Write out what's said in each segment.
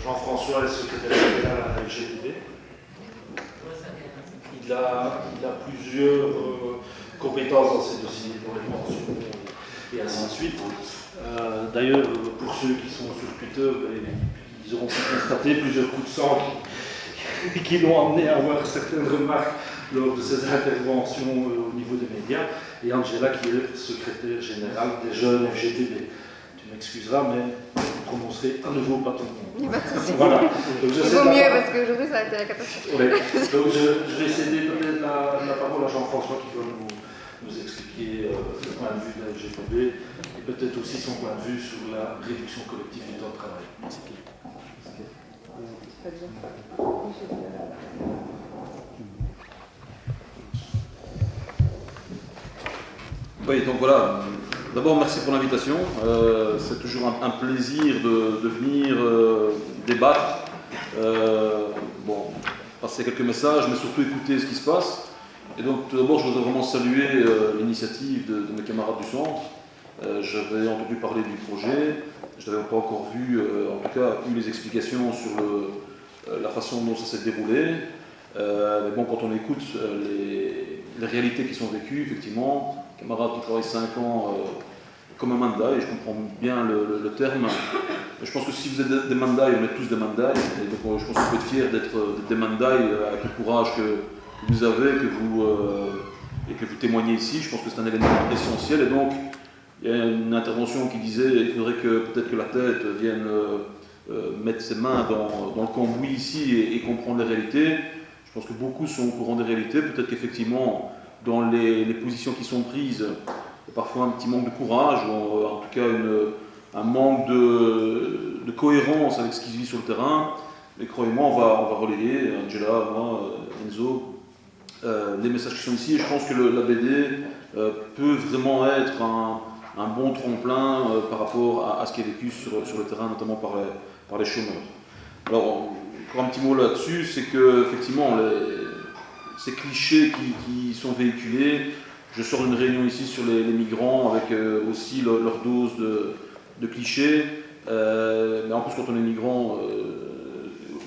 Jean-François est secrétaire général à la LGTB. Il a plusieurs compétences dans ces dossiers pour les pensions et ainsi de suite. D'ailleurs, pour ceux qui sont sur Twitter, ils auront pu constater plusieurs coups de sang qui l'ont amené à avoir certaines remarques lors de ses interventions au niveau des médias. Et Angela, qui est secrétaire générale des jeunes LGTB. Tu m'excuseras, mais je prononcerai à nouveau pas ton nom. Il n'y a pas de souci. Voilà. Il vaut mieux parce qu'aujourd'hui ça a été la catastrophe. Ouais. Donc je vais céder peut-être la parole à Jean-François qui va nous expliquer le point de vue de la LGTB et peut-être aussi son point de vue sur la réduction collective du temps de travail. Oui, donc voilà. D'abord, merci pour l'invitation. C'est toujours un plaisir de venir débattre, passer quelques messages, mais surtout écouter ce qui se passe. Et donc, tout d'abord, je voudrais vraiment saluer l'initiative de mes camarades du centre. J'avais entendu parler du projet, je n'avais pas encore vu, en tout cas, eu les explications sur la façon dont ça s'est déroulé. Mais bon, quand on écoute les réalités qui sont vécues, effectivement, camarades qui travaillent 5 ans comme un mandai, et je comprends bien le terme. Je pense que si vous êtes des mandai, on est tous des mandai, et donc je pense qu'on peut être fiers d'être des mandai avec le courage que vous avez, et que vous témoignez ici. Je pense que c'est un élément essentiel, et donc il y a une intervention qui disait qu'il faudrait que peut-être que la tête vienne mettre ses mains dans le cambouis ici et comprendre les réalités. Je pense que beaucoup sont au courant des réalités. Peut-être qu'effectivement, dans les positions qui sont prises, il y a parfois un petit manque de courage, ou en tout cas un manque de cohérence avec ce qui se vit sur le terrain. Mais croyez-moi, on va relayer, Angela, moi, Enzo, les messages qui sont ici. Et je pense que la BD peut vraiment être un bon tremplin par rapport à ce qui est vécu sur le terrain, notamment par les chômeurs. Alors, encore un petit mot là-dessus, c'est que effectivement, ces clichés qui sont véhiculés, je sors d'une réunion ici sur les migrants avec aussi leur dose de clichés, mais en plus quand on est migrant,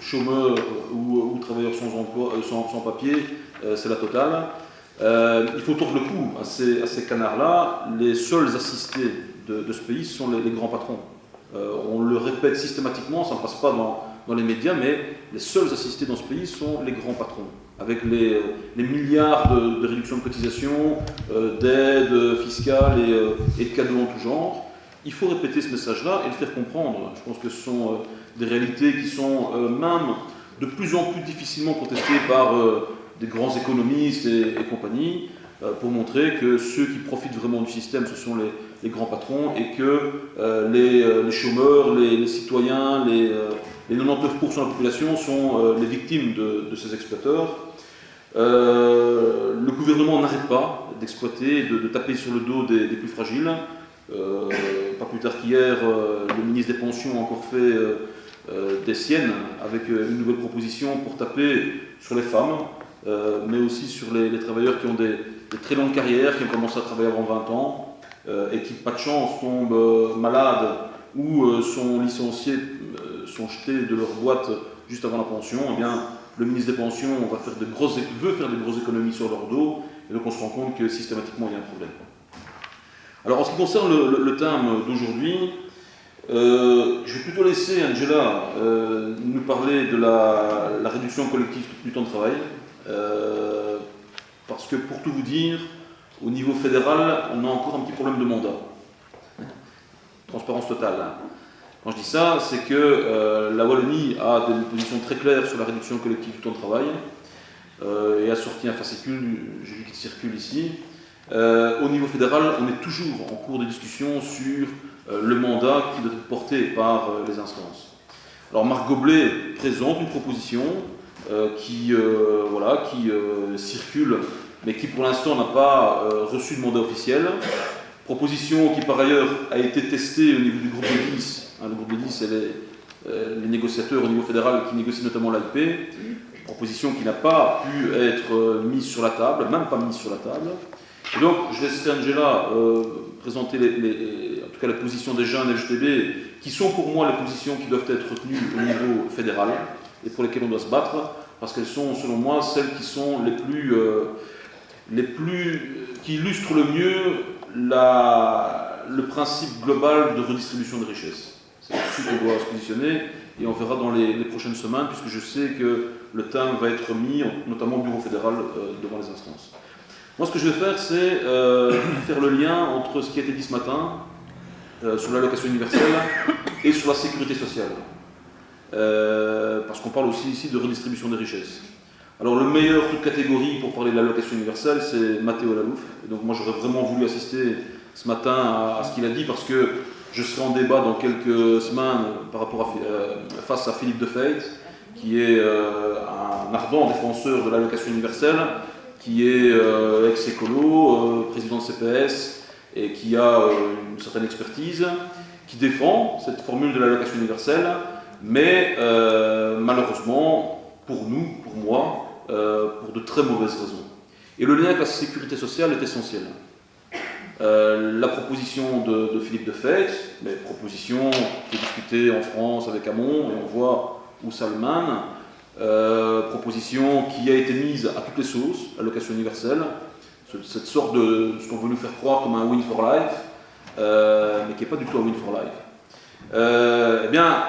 chômeur ou travailleur sans emploi, sans papier, c'est la totale. Il faut tordre le cou à ces canards-là. Les seuls assistés de ce pays sont les grands patrons. On le répète systématiquement, ça ne passe pas dans les médias, mais les seuls assistés dans ce pays sont les grands patrons, avec les milliards de réductions de cotisations, d'aides fiscales et de cadeaux en tout genre. Il faut répéter ce message-là et le faire comprendre. Je pense que ce sont des réalités qui sont même de plus en plus difficilement contestées par des grands économistes et compagnie, pour montrer que ceux qui profitent vraiment du système, ce sont les grands patrons, et que les chômeurs, les citoyens, les 99% de la population sont les victimes de ces exploiteurs. Le gouvernement n'arrête pas d'exploiter, de taper sur le dos des plus fragiles. Pas plus tard qu'hier, le ministre des Pensions a encore fait des siennes avec une nouvelle proposition pour taper sur les femmes, mais aussi sur les travailleurs qui ont des très longues carrières, qui ont commencé à travailler avant 20 ans, et qui, pas de chance, tombent malades ou sont licenciés, sont jetés de leur boîte juste avant la pension. Eh bien, le ministre des Pensions veut faire de grosses économies sur leur dos, et donc on se rend compte que systématiquement il y a un problème. Alors en ce qui concerne le thème d'aujourd'hui, je vais plutôt laisser Angela nous parler de la réduction collective du temps de travail, parce que pour tout vous dire, au niveau fédéral, on a encore un petit problème de mandat. Transparence totale. Quand je dis ça, c'est que la Wallonie a des positions très claires sur la réduction collective du temps de travail et a sorti un fascicule, j'ai vu qu'il circule ici. Au niveau fédéral, on est toujours en cours de discussion sur le mandat qui doit être porté par les instances. Alors Marc Goblet présente une proposition qui circule, mais qui pour l'instant n'a pas reçu de mandat officiel. Proposition qui par ailleurs a été testée au niveau du groupe de 10. Le groupe de 10, c'est les négociateurs au niveau fédéral qui négocient notamment l'AIP. Proposition qui n'a pas pu être mise sur la table, même pas mise sur la table. Et donc, je laisserai Angela présenter en tout tout cas les positions des jeunes LGTB, qui sont pour moi les positions qui doivent être retenues au niveau fédéral et pour lesquelles on doit se battre, parce qu'elles sont, selon moi, celles qui sont qui illustrent le mieux le principe global de redistribution des richesses. C'est là-dessus qu'on doit se positionner, et on verra dans les prochaines semaines, puisque je sais que le thème va être mis, notamment au bureau fédéral, devant les instances. Moi, ce que je vais faire, c'est faire le lien entre ce qui a été dit ce matin sur l'allocation universelle et sur la sécurité sociale. Parce qu'on parle aussi ici de redistribution des richesses. Alors, le meilleur toute catégorie pour parler de l'allocation universelle, c'est Matteo Lalouf. Et donc, moi, j'aurais vraiment voulu assister ce matin à ce qu'il a dit, parce que je serai en débat dans quelques semaines face à Philippe Defeit, qui est un ardent défenseur de l'allocation universelle, qui est ex-écolo, président de CPS, et qui a une certaine expertise, qui défend cette formule de l'allocation universelle, mais malheureusement, pour nous, pour moi, pour de très mauvaises raisons. Et le lien avec la sécurité sociale est essentiel. La proposition de Philippe Defeit, mais proposition qui est discutée en France avec Hamon, et on voit où ça le mène, proposition qui a été mise à toutes les sauces, l'allocation universelle, cette sorte de ce qu'on veut nous faire croire comme un win for life, mais qui n'est pas du tout un win for life. Eh bien,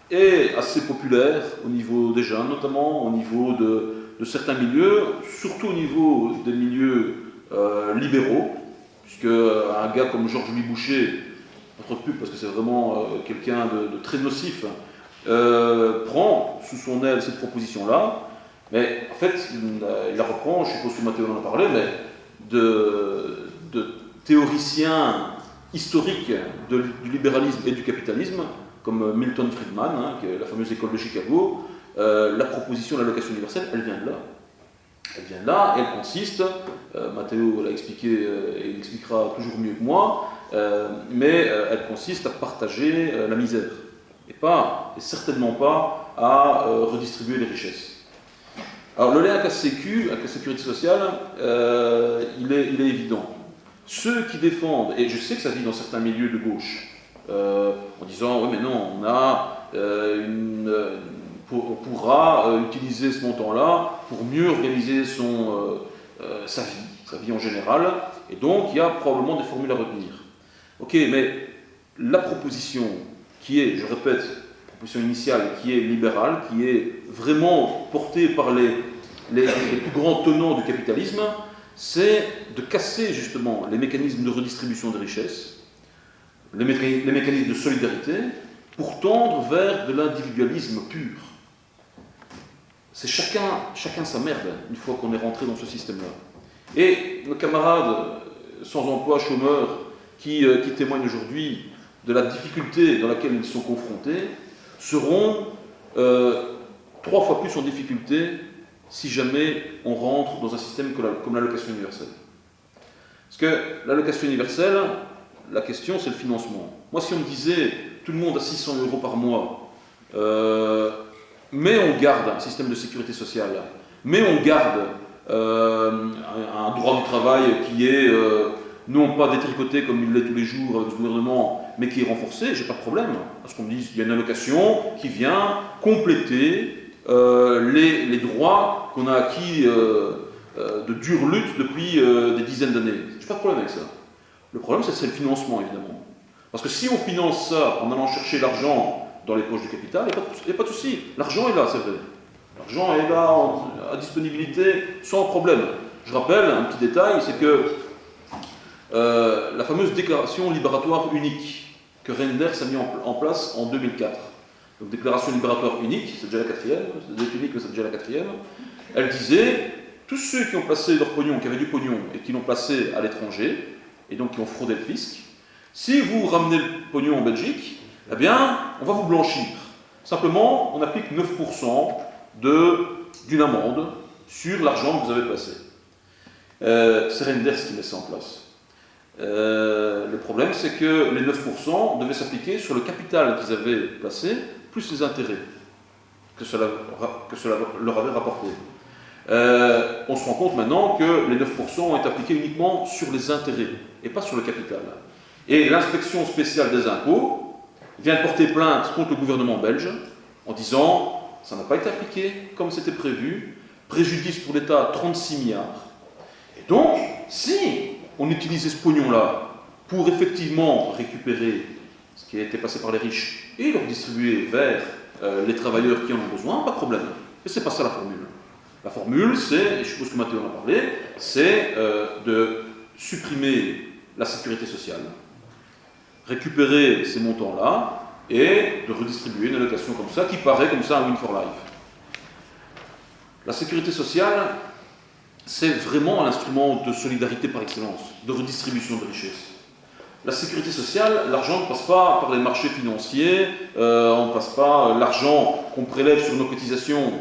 est assez populaire au niveau des jeunes, notamment au niveau de certains milieux, surtout au niveau des milieux libéraux, puisque un gars comme Georges-Louis Boucher, notre pub parce que c'est vraiment quelqu'un de très nocif, prend sous son aile cette proposition-là, mais en fait, il la reprend, je suppose que Matteo en a parlé, mais de théoriciens historiques du libéralisme et du capitalisme, comme Milton Friedman, qui est la fameuse école de Chicago. La proposition de l'allocation universelle, elle vient de là. Elle vient de là, et elle consiste, Matteo l'a expliqué, et il expliquera toujours mieux que moi, mais elle consiste à partager la misère, et certainement pas à redistribuer les richesses. Alors le lien avec la sécurité sociale, il est évident. Ceux qui défendent, et je sais que ça vit dans certains milieux de gauche, en disant oui mais non, on pourra utiliser ce montant-là pour mieux organiser sa vie en général, et donc il y a probablement des formules à retenir. Ok, mais la proposition qui est, je répète, proposition initiale, qui est libérale, qui est vraiment portée par les plus grands tenants du capitalisme, c'est de casser justement les mécanismes de redistribution des richesses, les mécanismes de solidarité, pour tendre vers de l'individualisme pur. C'est chacun sa merde, une fois qu'on est rentré dans ce système-là. Et nos camarades sans emploi, chômeurs, qui témoignent aujourd'hui de la difficulté dans laquelle ils sont confrontés, seront 3 fois plus en difficulté si jamais on rentre dans un système comme l'allocation universelle. Parce que l'allocation universelle, la question c'est le financement. Moi, si on me disait tout le monde a 600 € par mois, mais on garde un système de sécurité sociale, mais on garde un droit du travail qui est non pas détricoté comme il l'est tous les jours avec le gouvernement, mais qui est renforcé, j'ai pas de problème. Parce qu'on me dit qu'il y a une allocation qui vient compléter les droits qu'on a acquis de dure lutte depuis des dizaines d'années. J'ai pas de problème avec ça. Le problème, c'est le financement, évidemment. Parce que si on finance ça en allant chercher l'argent dans les poches du capital, il n'y a pas de souci. L'argent est là, c'est vrai. L'argent est là à disponibilité sans problème. Je rappelle un petit détail, c'est que la fameuse déclaration libératoire unique que Reinders a mis en place en 2004. Donc déclaration libératoire unique, c'est déjà la 4e, c'est unique, mais c'est déjà la 4e. Elle disait, tous ceux qui ont placé leur pognon, qui avaient du pognon, et qui l'ont placé à l'étranger, et donc qui ont fraudé le fisc, si vous ramenez le pognon en Belgique, eh bien, on va vous blanchir. Simplement, on applique 9% d'une amende sur l'argent que vous avez placé. C'est Reinders qui met ça en place. Le problème, c'est que les 9% devaient s'appliquer sur le capital qu'ils avaient placé, plus les intérêts que cela leur avait rapporté. On se rend compte maintenant que les 9% ont été appliqués uniquement sur les intérêts, et pas sur le capital. Et l'inspection spéciale des impôts vient de porter plainte contre le gouvernement belge en disant « ça n'a pas été appliqué comme c'était prévu, préjudice pour l'État 36 milliards ». Et donc, si on utilisait ce pognon-là pour effectivement récupérer ce qui a été passé par les riches et le redistribuer vers les travailleurs qui en ont besoin, pas de problème. Et c'est pas ça la formule. La formule, c'est, et je suppose que Mathieu en a parlé, c'est de supprimer la sécurité sociale, récupérer ces montants-là et de redistribuer une allocation comme ça, qui paraît comme ça un win for life. La sécurité sociale, c'est vraiment un instrument de solidarité par excellence, de redistribution de richesses. La sécurité sociale, l'argent ne passe pas par les marchés financiers, on ne passe pas l'argent qu'on prélève sur nos cotisations,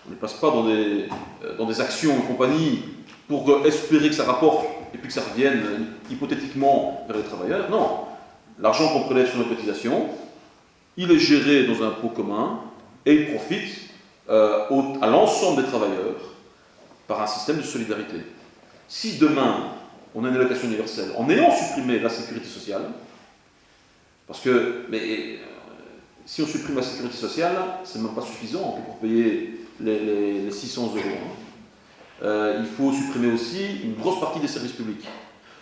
on ne passe pas dans des actions et compagnie pour espérer que ça rapporte et puis que ça revienne hypothétiquement vers les travailleurs. Non, l'argent qu'on prélève sur nos cotisations, il est géré dans un pot commun et il profite à l'ensemble des travailleurs par un système de solidarité. Si demain, on a une allocation universelle, en ayant supprimé la sécurité sociale, parce que, si on supprime la sécurité sociale, c'est même pas suffisant pour payer les 600 €. Il faut supprimer aussi une grosse partie des services publics.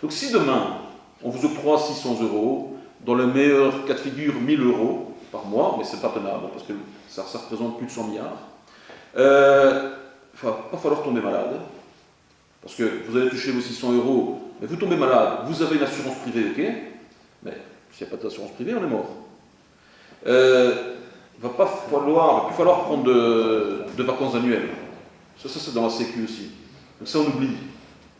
Donc si demain, on vous octroie 600 €, dans le meilleur cas de figure, 1000 € par mois, mais c'est pas tenable, parce que ça représente plus de 100 milliards, il ne va pas falloir tomber malade. Parce que vous allez toucher vos 600 €, mais vous tombez malade, vous avez une assurance privée, ok, mais s'il n'y a pas d'assurance privée, on est mort. Il ne va plus falloir prendre de vacances annuelles. Ça c'est dans la Sécu aussi. Donc ça, on oublie.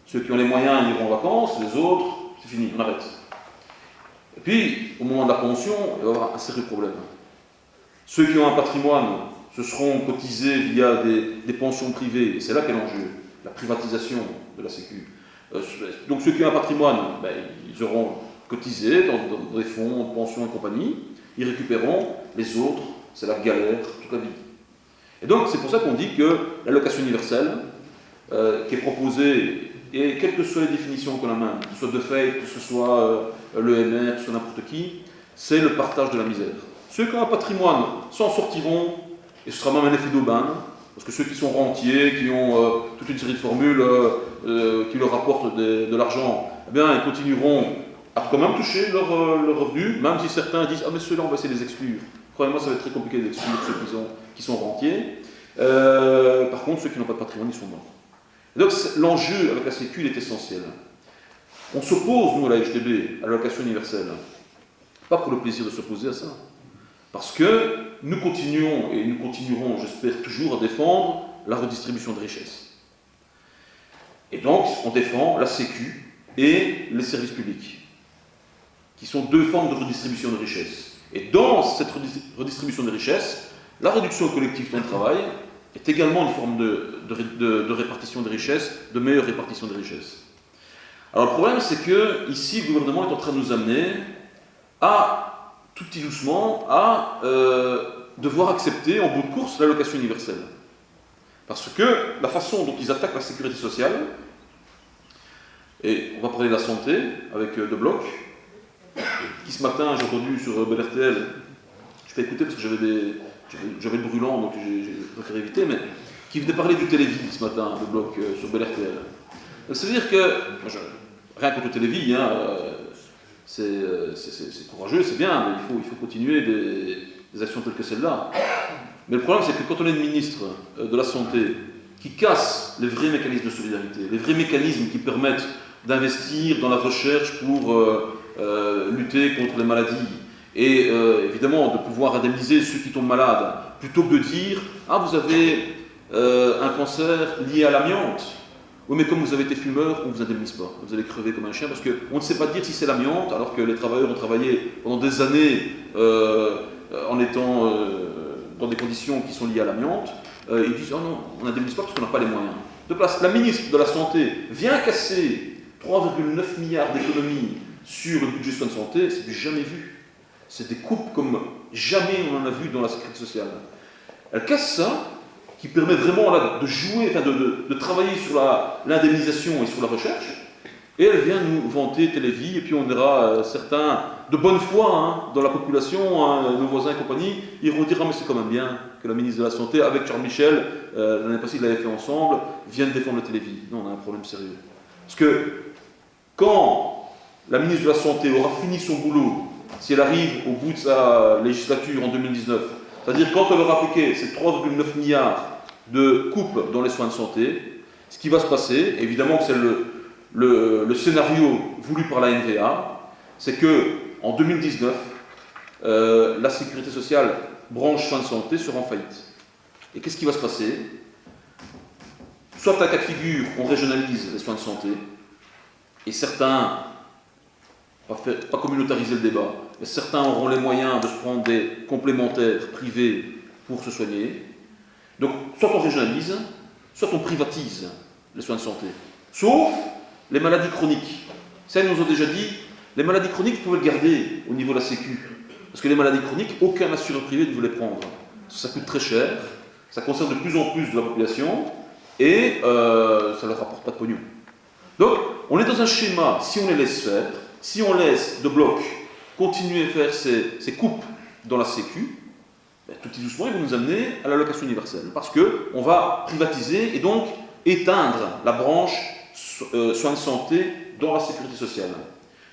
Ceux qui ont les moyens iront en vacances, les autres, c'est fini, on arrête. Et puis, au moment de la pension, il va y avoir un sérieux problème. Ceux qui ont un patrimoine, se seront cotisés via des pensions privées, et c'est là qu'est l'enjeu. La privatisation de la Sécu. Donc ceux qui ont un patrimoine, ils auront cotisé dans des fonds de pension et compagnie, ils récupéreront, les autres, c'est la galère toute la vie. Et donc c'est pour ça qu'on dit que l'allocation universelle, qui est proposée, et quelles que soient les définitions qu'on a même, que ce soit de fait, que ce soit l'EMR, que ce soit n'importe qui, c'est le partage de la misère. Ceux qui ont un patrimoine s'en sortiront, et ce sera même un effet d'aubaine. Parce que ceux qui sont rentiers, qui ont toute une série de formules qui leur apportent de l'argent, eh bien, ils continueront à quand même toucher leur revenu, même si certains disent « Ah, mais ceux-là, on va essayer de les exclure ». Croyez-moi, ça va être très compliqué d'exclure ceux qui sont rentiers. Par contre, ceux qui n'ont pas de patrimoine, ils sont morts. Et donc, l'enjeu avec la Sécu, il est essentiel. On s'oppose, nous, à la HDB, à l'allocation universelle. Pas pour le plaisir de s'opposer à ça. Parce que nous continuons, et nous continuerons, j'espère, toujours à défendre la redistribution de richesses. Et donc, on défend la Sécu et les services publics, qui sont deux formes de redistribution de richesses. Et dans cette redistribution de richesses, la réduction collective du temps de travail est également une forme de répartition des richesses, de meilleure répartition des richesses. Alors le problème, c'est que ici, le gouvernement est en train de nous amener à tout petit doucement, à devoir accepter en bout de course l'allocation universelle. Parce que la façon dont ils attaquent la sécurité sociale, et on va parler de la santé avec De Bloc, qui ce matin, j'ai entendu sur BRTL, je vais écouter parce que j'avais le brûlant, donc j'ai préféré éviter, mais qui venait parler du Télévis ce matin, De Bloc, sur BRTL. Donc ça veut dire que, rien contre le Télévis, c'est courageux, c'est bien, mais il faut continuer des actions telles que celle-là. Mais le problème, c'est que quand on est une ministre de la Santé qui casse les vrais mécanismes de solidarité, les vrais mécanismes qui permettent d'investir dans la recherche pour lutter contre les maladies, et évidemment de pouvoir indemniser ceux qui tombent malades, plutôt que de dire « Ah, vous avez un cancer lié à l'amiante ». Oui, mais comme vous avez été fumeur, on ne vous indemnise pas. Vous allez crever comme un chien, parce qu'on ne sait pas dire si c'est l'amiante, alors que les travailleurs ont travaillé pendant des années en étant dans des conditions qui sont liées à l'amiante. Ils disent « Oh non, on n'indemnise pas parce qu'on n'a pas les moyens ». De place, la ministre de la Santé vient casser 3,9 milliards d'économies sur le budget de soins de santé, c'est du jamais vu. C'est des coupes comme jamais on en a vu dans la sécurité sociale. Elle casse ça, qui permet vraiment là, de jouer, de travailler sur l'indemnisation et sur la recherche, Et elle vient nous vanter Télévie, et puis on verra certains de bonne foi dans la population, nos voisins et compagnie, ils vont dire ah mais c'est quand même bien que la ministre de la Santé, avec Charles Michel, l'année passée ils l'avaient fait ensemble, viennent défendre le Télévie. Non, on a un problème sérieux. Parce que quand la ministre de la Santé aura fini son boulot, si elle arrive au bout de sa législature en 2019, c'est-à-dire quand elle aura appliqué ces 3,9 milliards de coupes dans les soins de santé, ce qui va se passer, évidemment que c'est le scénario voulu par la NVA, c'est que en 2019, la sécurité sociale branche soins de santé sera en faillite. Et qu'est-ce qui va se passer? Soit à cas de figure, on régionalise les soins de santé, et certains, pas communautariser le débat, mais certains auront les moyens de se prendre des complémentaires privés pour se soigner. Donc, soit on régionalise, soit on privatise les soins de santé. Sauf les maladies chroniques. Ça, ils nous ont déjà dit, les maladies chroniques, vous pouvez le garder au niveau de la Sécu. Parce que les maladies chroniques, aucun assureur privé ne veut les prendre. Ça coûte très cher, ça concerne de plus en plus de la population, et ça ne leur rapporte pas de pognon. Donc, on est dans un schéma, si on les laisse faire, si on laisse de bloc continuer à faire ces coupes dans la Sécu, tout petit doucement, ils vont nous amener à l'allocation universelle. Parce qu'on va privatiser et donc éteindre la branche soins de santé dans la sécurité sociale.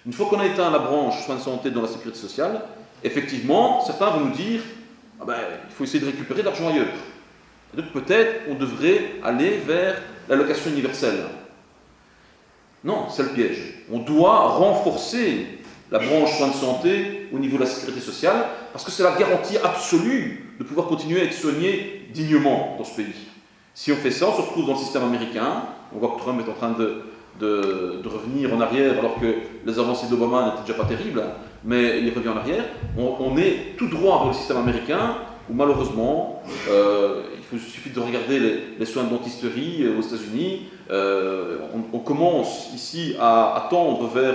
Une fois qu'on a éteint la branche soins de santé dans la sécurité sociale, effectivement, certains vont nous dire ah ben, il faut essayer de récupérer de l'argent ailleurs. Et donc peut-être on devrait aller vers l'allocation universelle. Non, c'est le piège. On doit renforcer la branche soins de santé au niveau de la sécurité sociale parce que c'est la garantie absolue de pouvoir continuer à être soigné dignement dans ce pays. Si on fait ça, on se retrouve dans le système américain. On voit que Trump est en train de revenir en arrière alors que les avancées d'Obama n'étaient déjà pas terribles, mais il revient en arrière. On est tout droit vers le système américain où malheureusement, il suffit de regarder les soins de dentisterie aux États-Unis. On commence ici à tendre vers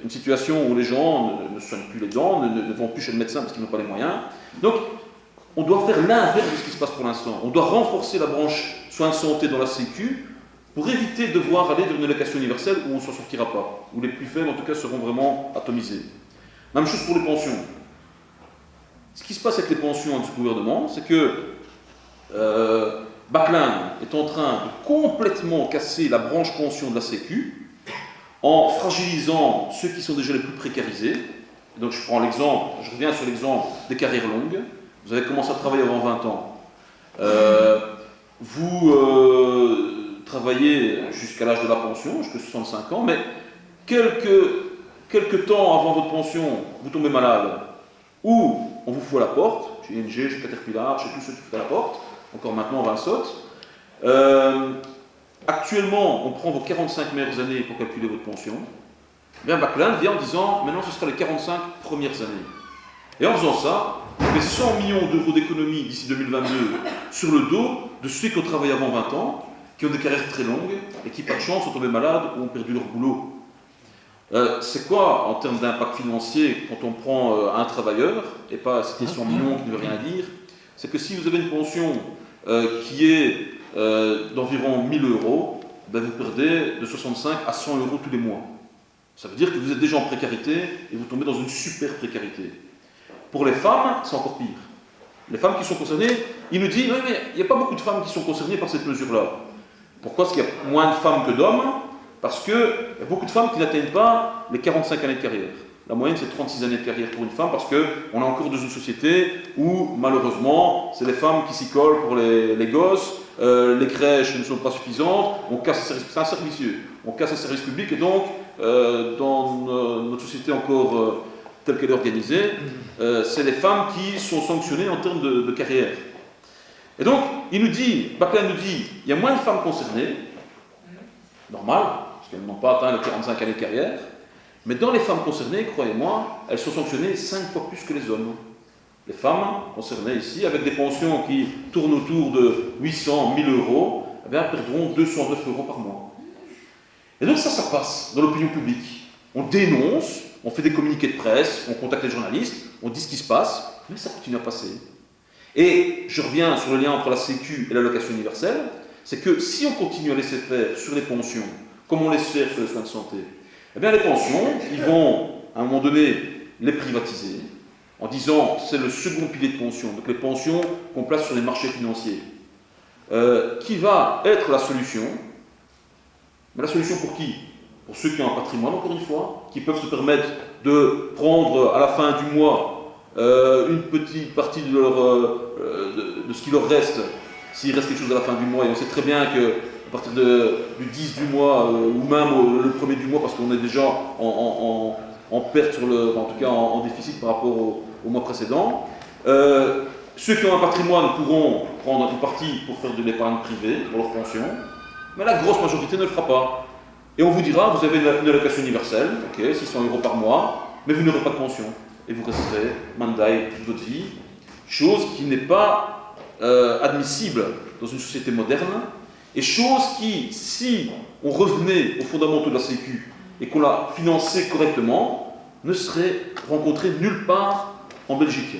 une situation où les gens ne soignent plus les dents, ne vont plus chez le médecin parce qu'ils n'ont pas les moyens. Donc, on doit faire l'inverse de ce qui se passe pour l'instant. On doit renforcer la branche soins de santé dans la Sécu pour éviter de devoir aller vers une allocation universelle où on ne s'en sortira pas, où les plus faibles en tout cas seront vraiment atomisés. Même chose pour les pensions. Ce qui se passe avec les pensions de ce gouvernement, c'est que Backlund est en train de complètement casser la branche pension de la Sécu en fragilisant ceux qui sont déjà les plus précarisés. Et donc je reviens sur l'exemple des carrières longues. Vous avez commencé à travailler avant 20 ans. Vous travaillez jusqu'à l'âge de la pension, jusqu'à 65 ans, mais quelques temps avant votre pension, vous tombez malade, ou on vous fout à la porte, chez ING, chez Caterpillar, chez tous ceux qui foutent à la porte, encore maintenant on va le saute. Actuellement, on prend vos 45 meilleures années pour calculer votre pension. Bien, Backlund vient en disant, maintenant ce sera les 45 premières années. Et en faisant ça, on fait 100 millions d'euros d'économies d'ici 2022 sur le dos de ceux qui ont travaillé avant 20 ans, qui ont des carrières très longues et qui, par chance, sont tombés malades ou ont perdu leur boulot. C'est quoi, en termes d'impact financier, quand on prend un travailleur, et pas citer 100 millions qui ne veut rien dire, c'est que si vous avez une pension qui est d'environ 1 000 euros, ben vous perdez de 65 à 100 euros tous les mois. Ça veut dire que vous êtes déjà en précarité et vous tombez dans une super précarité. Pour les femmes, c'est encore pire. Les femmes qui sont concernées, il nous dit, mais il n'y a pas beaucoup de femmes qui sont concernées par cette mesure-là. Pourquoi? Parce qu'il y a moins de femmes que d'hommes. Parce qu'il y a beaucoup de femmes qui n'atteignent pas les 45 années de carrière. La moyenne, c'est 36 années de carrière pour une femme, parce qu'on est encore dans une société où, malheureusement, c'est les femmes qui s'y collent pour les gosses, les crèches ne sont pas suffisantes, c'est un service vicieux. On casse le service public, et donc, dans notre société encore telle qu'elle est organisée, c'est les femmes qui sont sanctionnées en termes de carrière. Et donc, Backlund nous dit, il y a moins de femmes concernées, normal, parce qu'elles n'ont pas atteint les 45 années de carrière, mais dans les femmes concernées, croyez-moi, elles sont sanctionnées 5 fois plus que les hommes. Les femmes concernées ici, avec des pensions qui tournent autour de 800, 1000 euros, eh bien, perdront 209 euros par mois. Et donc ça passe dans l'opinion publique. On dénonce, on fait des communiqués de presse, on contacte les journalistes, on dit ce qui se passe, mais ça continue à passer. Et je reviens sur le lien entre la Sécu et l'allocation universelle, c'est que si on continue à laisser faire sur les pensions, comme on laisse faire sur les soins de santé. Eh bien, les pensions, ils vont, à un moment donné, les privatiser, en disant c'est le second pilier de pension, donc les pensions qu'on place sur les marchés financiers. Qui va être la solution? Mais la solution pour qui? Pour ceux qui ont un patrimoine, encore une fois, qui peuvent se permettre de prendre à la fin du mois une petite partie de, de ce qui leur reste, s'il reste quelque chose à la fin du mois. Et on sait très bien qu'à partir du 10 du mois, ou même le premier du mois, parce qu'on est déjà en perte, en tout cas en déficit par rapport au mois précédent, ceux qui ont un patrimoine pourront prendre une partie pour faire de l'épargne privée, pour leur pension, mais la grosse majorité ne le fera pas. Et on vous dira, vous avez une allocation universelle, ok, 600 € par mois, mais vous n'aurez pas de pension. Et vous resterez mandai toute votre vie, chose qui n'est pas admissible dans une société moderne, et chose qui, si on revenait aux fondamentaux de la Sécu et qu'on la finançait correctement, ne serait rencontrée nulle part en Belgique.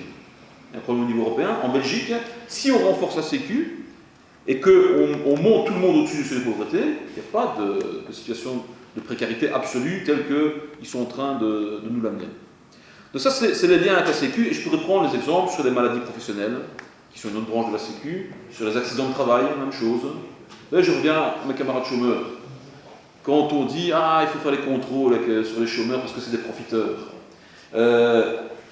Un problème au niveau européen. En Belgique, si on renforce la Sécu et qu'on monte tout le monde au-dessus du seuil de pauvreté, il n'y a pas de situation de précarité absolue telle qu'ils sont en train de nous l'amener. Donc ça, c'est les liens avec la Sécu, et je pourrais prendre les exemples sur les maladies professionnelles, qui sont une autre branche de la Sécu, sur les accidents de travail, même chose. Là, je reviens à mes camarades chômeurs. Quand on dit « Ah, il faut faire les contrôles sur les chômeurs parce que c'est des profiteurs ».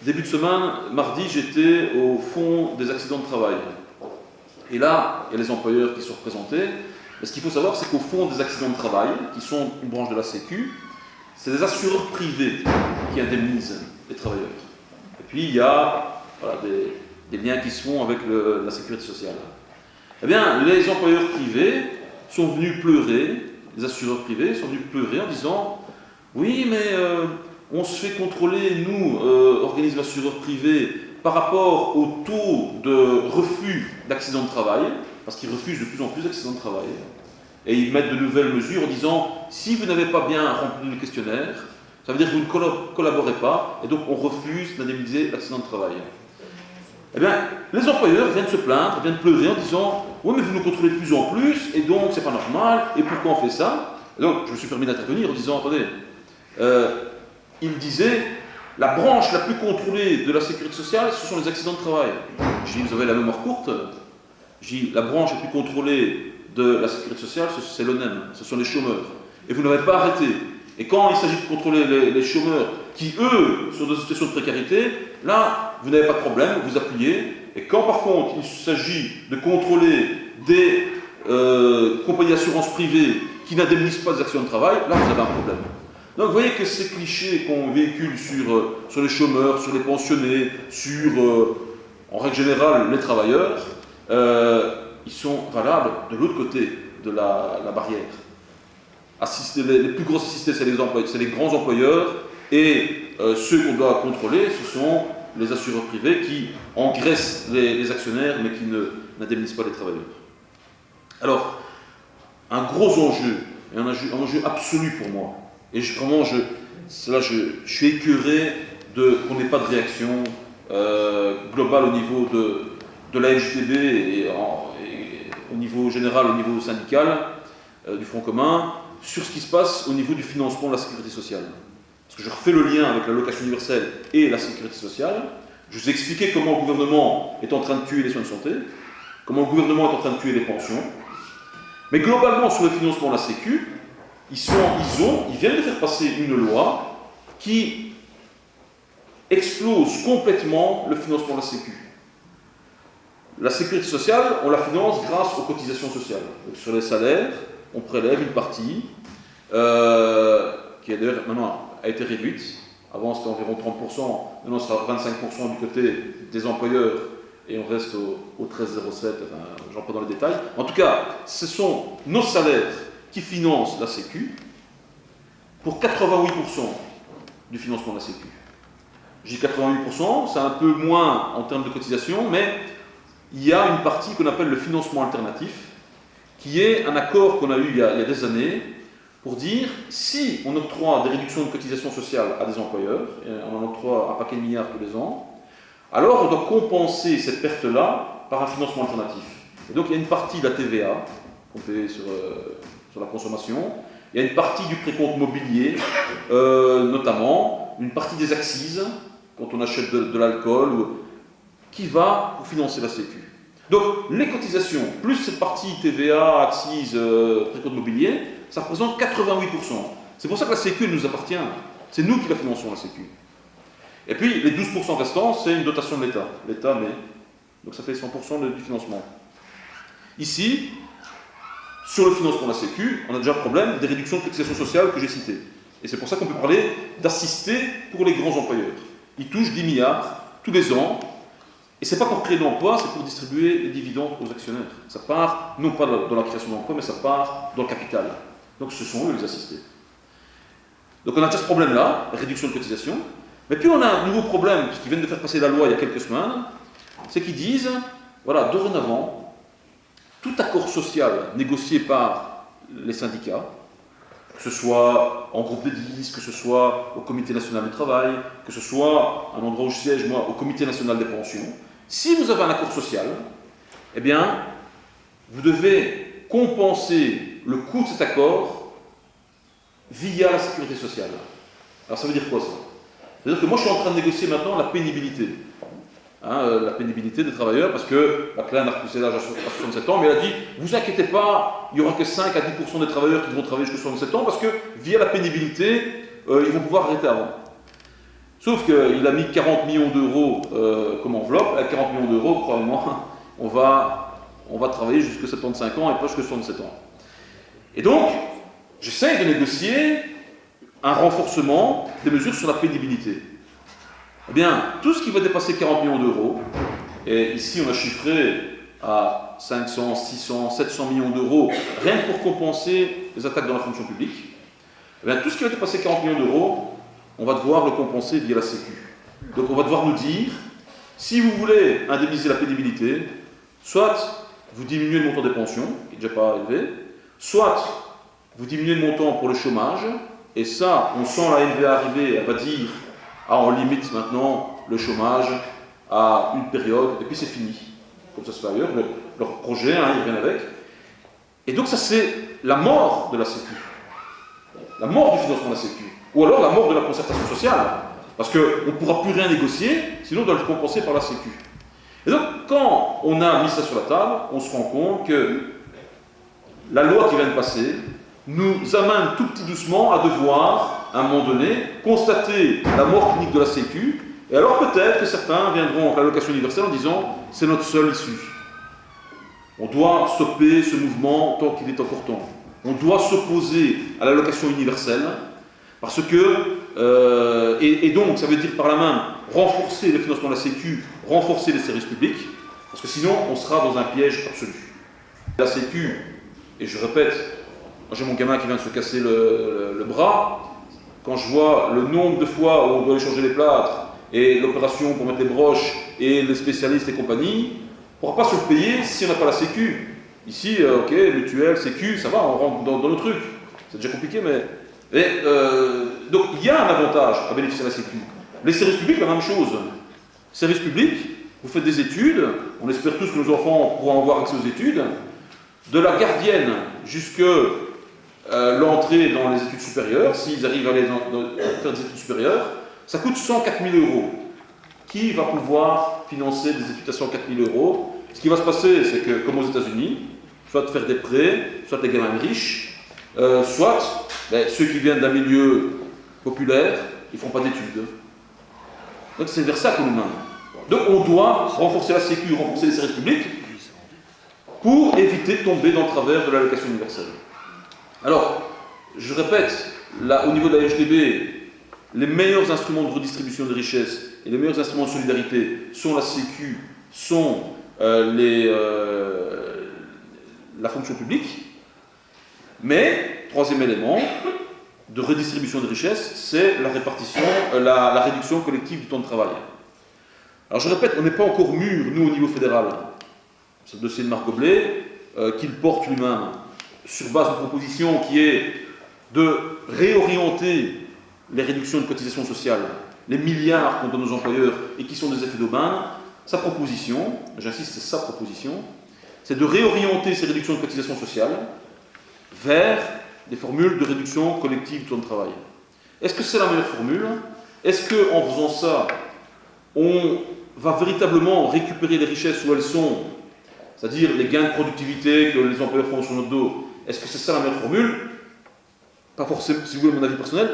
Début de semaine, mardi, j'étais au fond des accidents de travail. Et là, il y a les employeurs qui sont représentés. Mais ce qu'il faut savoir, c'est qu'au fond des accidents de travail, qui sont une branche de la Sécu, c'est des assureurs privés qui indemnisent les travailleurs. Et puis, il y a voilà, des liens qui se font avec la sécurité sociale. Eh bien, les employeurs privés sont venus pleurer, les assureurs privés sont venus pleurer en disant « Oui, mais on se fait contrôler, nous, organismes assureurs privés, par rapport au taux de refus d'accidents de travail, parce qu'ils refusent de plus en plus d'accidents de travail. Et ils mettent de nouvelles mesures en disant, si vous n'avez pas bien rempli le questionnaire, ça veut dire que vous ne collaborez pas, et donc on refuse d'indemniser l'accident de travail. » Eh bien, les employeurs viennent se plaindre, viennent pleurer en disant, oui, mais vous nous contrôlez de plus en plus, et donc c'est pas normal, et pourquoi on fait ça? Et donc, je me suis permis d'intervenir en disant, attendez, il disait, la branche la plus contrôlée de la sécurité sociale, ce sont les accidents de travail. J'ai dit, vous avez la mémoire courte. J'ai dit, la branche la plus contrôlée de la sécurité sociale, c'est l'ONEM, ce sont les chômeurs. Et vous n'avez pas arrêté. Et quand il s'agit de contrôler les chômeurs qui, eux, sont dans une situation de précarité, là, vous n'avez pas de problème, vous appuyez. Et quand, par contre, il s'agit de contrôler des compagnies d'assurance privées qui n'indemnisent pas des accidents de travail, là, vous avez un problème. Donc, vous voyez que ces clichés qu'on véhicule sur les chômeurs, sur les pensionnés, sur, en règle générale, les travailleurs, ils sont valables de l'autre côté de la barrière. Les plus gros assistés, c'est les grands employeurs, et ceux qu'on doit contrôler, ce sont les assureurs privés qui engraissent les actionnaires, mais qui n'indemnisent pas les travailleurs. Alors, un gros enjeu, et un enjeu absolu pour moi, et vraiment, je suis écœuré qu'on n'ait pas de réaction globale au niveau de la FJTB et au niveau général, au niveau syndical du Front commun, sur ce qui se passe au niveau du financement de la sécurité sociale. Parce que je refais le lien avec l'allocation universelle et la sécurité sociale. Je vous ai expliqué comment le gouvernement est en train de tuer les soins de santé, comment le gouvernement est en train de tuer les pensions. Mais globalement, sur le financement de la Sécu, ils viennent de faire passer une loi qui explose complètement le financement de la Sécu. La sécurité sociale, on la finance grâce aux cotisations sociales. Donc, sur les salaires, on prélève une partie qui d'ailleurs maintenant a été réduite. Avant c'était environ 30%, maintenant ce sera 25% du côté des employeurs et on reste au 13,07, enfin, j'en prends dans les détails. En tout cas, ce sont nos salaires qui financent la Sécu pour 88% du financement de la Sécu. Je dis 88%, c'est un peu moins en termes de cotisation, mais il y a une partie qu'on appelle le financement alternatif, qui est un accord qu'on a eu il y a des années pour dire si on octroie des réductions de cotisations sociales à des employeurs, et on en octroie un paquet de milliards tous les ans, alors on doit compenser cette perte-là par un financement alternatif. Et donc il y a une partie de la TVA qu'on paie sur la consommation, il y a une partie du précompte mobilier, notamment, une partie des accises, quand on achète de l'alcool, qui va pour financer la Sécu. Donc, les cotisations, plus cette partie TVA, accises, précompte mobilier, ça représente 88%. C'est pour ça que la Sécu nous appartient. C'est nous qui la finançons, la Sécu. Et puis, les 12% restants, c'est une dotation de l'État. L'État met. Donc, ça fait 100% du financement. Ici, sur le financement de la Sécu, on a déjà un problème des réductions de cotisations sociales que j'ai citées. Et c'est pour ça qu'on peut parler d'assister pour les grands employeurs. Ils touchent 10 milliards tous les ans. Et ce n'est pas pour créer de l'emploi, c'est pour distribuer les dividendes aux actionnaires. Ça part, non pas dans la création d'emplois, mais ça part dans le capital. Donc ce sont eux les assistés. Donc on a déjà ce problème-là, la réduction de cotisation. Mais puis on a un nouveau problème, puisqu'ils viennent de faire passer la loi il y a quelques semaines, c'est qu'ils disent, voilà, dorénavant, tout accord social négocié par les syndicats, que ce soit en groupe de 10, que ce soit au Comité national du travail, que ce soit un endroit où je siège, moi, au Comité national des pensions, si vous avez un accord social, eh bien, vous devez compenser le coût de cet accord via la sécurité sociale. Alors ça veut dire quoi ça? C'est-à-dire que moi je suis en train de négocier maintenant la pénibilité. La pénibilité des travailleurs, parce que la CLEN a repoussé l'âge à 67 ans, mais elle a dit, vous inquiétez pas, il n'y aura que 5 à 10% des travailleurs qui vont travailler jusqu'à 67 ans, parce que via la pénibilité, ils vont pouvoir arrêter avant. Sauf qu'il a mis 40 millions d'euros comme enveloppe, à 40 millions d'euros, croyez-moi, on va travailler jusqu'à 75 ans et pas jusqu'à 67 ans. Et donc, j'essaie de négocier un renforcement des mesures sur la pénibilité. Eh bien, tout ce qui va dépasser 40 millions d'euros, et ici on a chiffré à 500, 600, 700 millions d'euros, rien que pour compenser les attaques dans la fonction publique, eh bien, tout ce qui va dépasser 40 millions d'euros, on va devoir le compenser via la Sécu. Donc on va devoir nous dire, si vous voulez indemniser la pénibilité, soit vous diminuez le montant des pensions, qui n'est déjà pas élevé, soit vous diminuez le montant pour le chômage, et ça, on sent la LVA arriver, elle va dire, on limite maintenant le chômage à une période, et puis c'est fini. Comme ça se fait ailleurs, leur projet, ils reviennent avec. Et donc ça c'est la mort de la Sécu. La mort du financement de la Sécu. Ou alors la mort de la concertation sociale. Parce qu'on ne pourra plus rien négocier, sinon on doit le compenser par la Sécu. Et donc quand on a mis ça sur la table, on se rend compte que la loi qui vient de passer nous amène tout petit doucement à devoir, à un moment donné, constater la mort clinique de la Sécu, et alors peut-être que certains viendront à l'allocation universelle en disant « c'est notre seule issue ». On doit stopper ce mouvement tant qu'il est encore temps. On doit s'opposer à l'allocation universelle, parce que, et donc ça veut dire par la même renforcer le financement de la Sécu, renforcer les services publics, parce que sinon on sera dans un piège absolu. La Sécu, et je répète, moi j'ai mon gamin qui vient de se casser le bras, quand je vois le nombre de fois où on doit échanger les plâtres, et l'opération pour mettre les broches, et les spécialistes et compagnie, on ne pourra pas se le payer si on n'a pas la Sécu. Ici, ok, mutuelle, Sécu, ça va, on rentre dans nos trucs. C'est déjà compliqué, mais... donc il y a un avantage à bénéficier de la Sécu. Les services publics, la même chose. Services publics, vous faites des études, on espère tous que nos enfants pourront avoir accès aux études, de la gardienne jusqu'à l'entrée dans les études supérieures, s'ils arrivent à faire des études supérieures, ça coûte 104 000 €. Qui va pouvoir financer des études à 104 000 €? Ce qui va se passer, c'est que, comme aux États-Unis, soit faire des prêts, soit des gamins riches, soit ceux qui viennent d'un milieu populaire, ils ne font pas d'études. Donc c'est vers ça qu'on nous mène. Donc on doit renforcer la Sécu, renforcer les services publics, pour éviter de tomber dans le travers de l'allocation universelle. Alors, je répète, là, au niveau de la FGB, les meilleurs instruments de redistribution des richesses et les meilleurs instruments de solidarité sont la Sécu, sont la fonction publique. Mais, troisième élément de redistribution des richesses, c'est la répartition, la réduction collective du temps de travail. Alors je répète, on n'est pas encore mûr, nous, au niveau fédéral. C'est le dossier de Marc Goblet, qu'il porte lui-même, sur base de proposition qui est de réorienter les réductions de cotisations sociales, les milliards qu'on donne aux employeurs et qui sont des effets d'aubaine. Sa proposition, j'insiste, c'est sa proposition, c'est de réorienter ces réductions de cotisations sociales vers des formules de réduction collective du temps de travail. Est-ce que c'est la meilleure formule? Est-ce qu'en faisant ça, on va véritablement récupérer les richesses où elles sont, c'est-à-dire les gains de productivité que les employeurs font sur notre dos? Est-ce que c'est ça la meilleure formule? Pas forcément, si vous voulez mon avis personnel,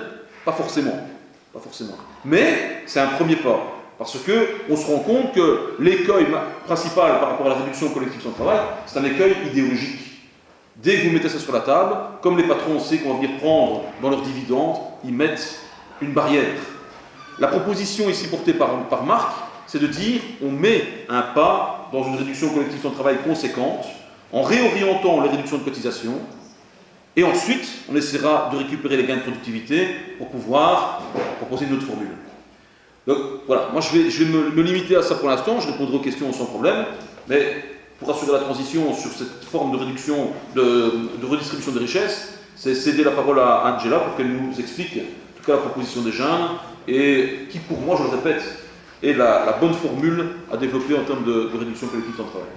pas forcément. Pas forcément. Mais c'est un premier pas, parce qu'on se rend compte que l'écueil principal par rapport à la réduction collective du temps de travail, c'est un écueil idéologique. Dès que vous mettez ça sur la table, comme les patrons, on sait qu'on va venir prendre dans leurs dividendes, ils mettent une barrière. La proposition ici portée par Marc, c'est de dire on met un pas dans une réduction collective du temps de travail conséquente, en réorientant les réductions de cotisation, et ensuite on essaiera de récupérer les gains de productivité pour pouvoir proposer une autre formule. Donc voilà, moi je vais me limiter à ça pour l'instant, je répondrai aux questions sans problème, mais pour assurer la transition sur cette forme de réduction, de redistribution des richesses, c'est céder la parole à Angela pour qu'elle nous explique en tout cas la proposition des jeunes, et qui pour moi, je le répète, est la bonne formule à développer en termes de réduction collective du temps de travail.